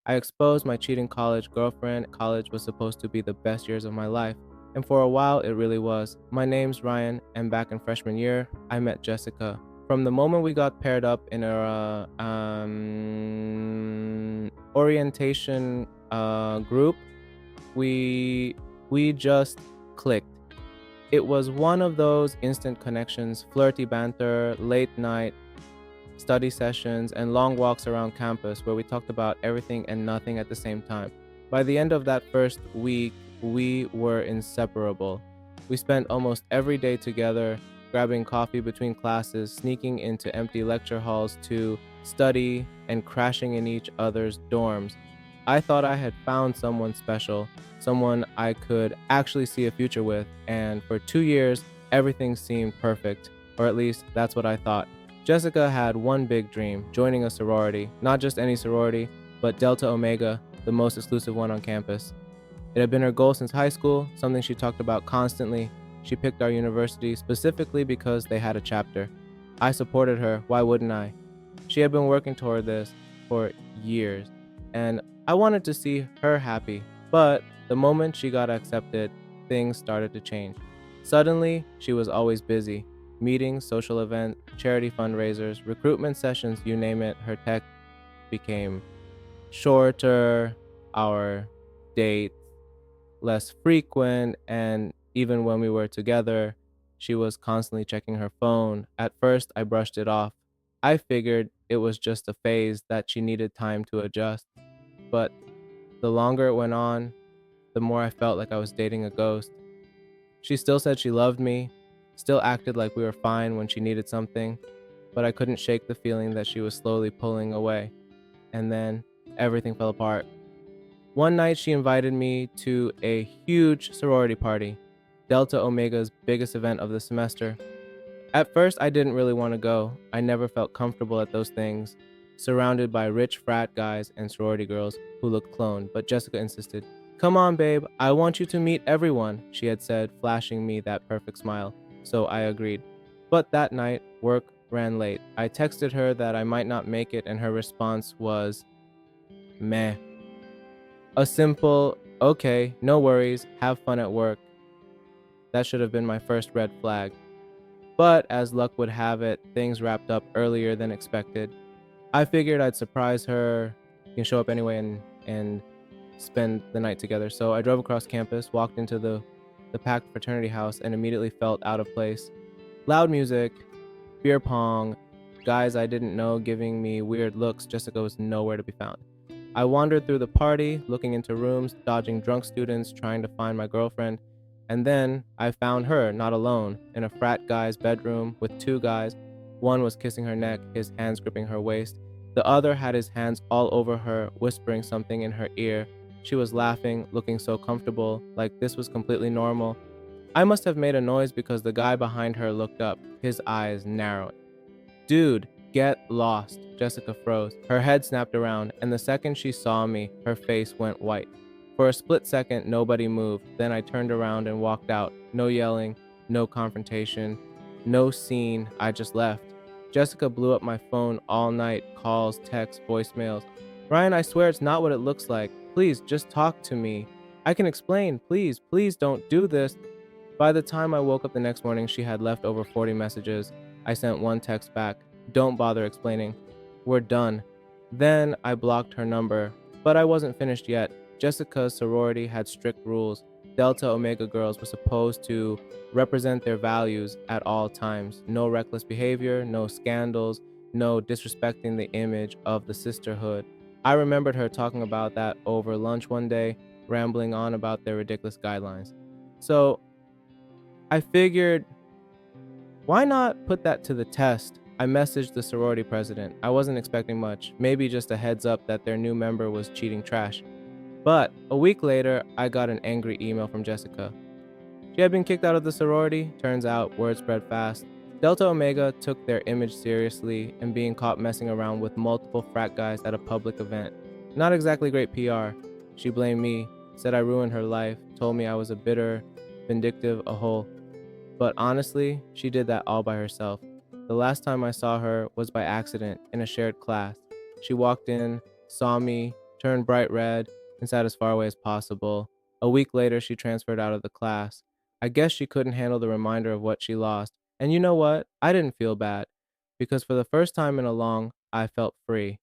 I exposed my cheating college girlfriend. College was supposed to be the best years of my life, and for a while it really was. My name's Ryan, and back in freshman year, I met Jessica. From the moment we got paired up in our orientation group, we we just clicked. It was one of those instant connections, flirty banter, late night study sessions, and long walks around campus where we talked about everything and nothing at the same time. By the end of that first week, we were inseparable. We spent almost every day together, grabbing coffee between classes, sneaking into empty lecture halls to study, and crashing in each other's dorms. I thought I had found someone special, someone I could actually see a future with, and for 2 years, everything seemed perfect, or at least that's what I thought. Jessica had one big dream, joining a sorority, not just any sorority, but Delta Omega, the most exclusive one on campus. It had been her goal since high school, something she talked about constantly. She picked our university specifically because they had a chapter. I supported her, why wouldn't I? She had been working toward this for years, and I wanted to see her happy, but the moment she got accepted, things started to change. Suddenly, she was always busy. Meetings, social events, charity fundraisers, recruitment sessions, you name it, her text became shorter, our dates less frequent, and even when we were together, she was constantly checking her phone. At first, I brushed it off. I figured it was just a phase that she needed time to adjust, but the longer it went on, the more I felt like I was dating a ghost. She still said she loved me, still acted like we were fine when she needed something, but I couldn't shake the feeling that she was slowly pulling away. And then everything fell apart. One night she invited me to a huge sorority party, Delta Omega's biggest event of the semester. At first, I didn't really want to go. I never felt comfortable at those things, surrounded by rich frat guys and sorority girls who looked cloned, but Jessica insisted. Come on, babe, I want you to meet everyone, she had said, flashing me that perfect smile. So I agreed. But that night, work ran late. I texted her that I might not make it, and her response was, meh. A simple, okay, no worries, have fun at work. That should have been my first red flag. But as luck would have it, things wrapped up earlier than expected. I figured I'd surprise her, can show up anyway and spend the night together. So I drove across campus, walked into the packed fraternity house, and immediately felt out of place. Loud music, beer pong, guys I didn't know giving me weird looks. Jessica was nowhere to be found. I wandered through the party, looking into rooms, dodging drunk students, trying to find my girlfriend. And then I found her, not alone, in a frat guy's bedroom with two guys. One was kissing her neck, his hands gripping her waist. The other had his hands all over her, whispering something in her ear. She was laughing, looking so comfortable, like this was completely normal. I must have made a noise because the guy behind her looked up, his eyes narrowing. Dude, get lost. Jessica froze. Her head snapped around, and the second she saw me, her face went white. For a split second, nobody moved. Then I turned around and walked out. No yelling, no confrontation, no scene. I just left. Jessica blew up my phone all night, calls, texts, voicemails. Ryan, I swear it's not what it looks like. Please, just talk to me. I can explain. Please, please don't do this. By the time I woke up the next morning, she had left over 40 messages. I sent one text back. Don't bother explaining. We're done. Then I blocked her number. But I wasn't finished yet. Jessica's sorority had strict rules. Delta Omega girls were supposed to represent their values at all times. No reckless behavior, no scandals, no disrespecting the image of the sisterhood. I remembered her talking about that over lunch one day, rambling on about their ridiculous guidelines. So I figured, why not put that to the test? I messaged the sorority president. I wasn't expecting much, maybe just a heads up that their new member was cheating trash. But a week later, I got an angry email from Jessica. She had been kicked out of the sorority. Turns out, word spread fast. Delta Omega took their image seriously and being caught messing around with multiple frat guys at a public event. Not exactly great PR. She blamed me, said I ruined her life, told me I was a bitter, vindictive a hole. But honestly, she did that all by herself. The last time I saw her was by accident in a shared class. She walked in, saw me, turned bright red, and sat as far away as possible. A week later, she transferred out of the class. I guess she couldn't handle the reminder of what she lost. And you know what? I didn't feel bad because for the first time in a long, I felt free.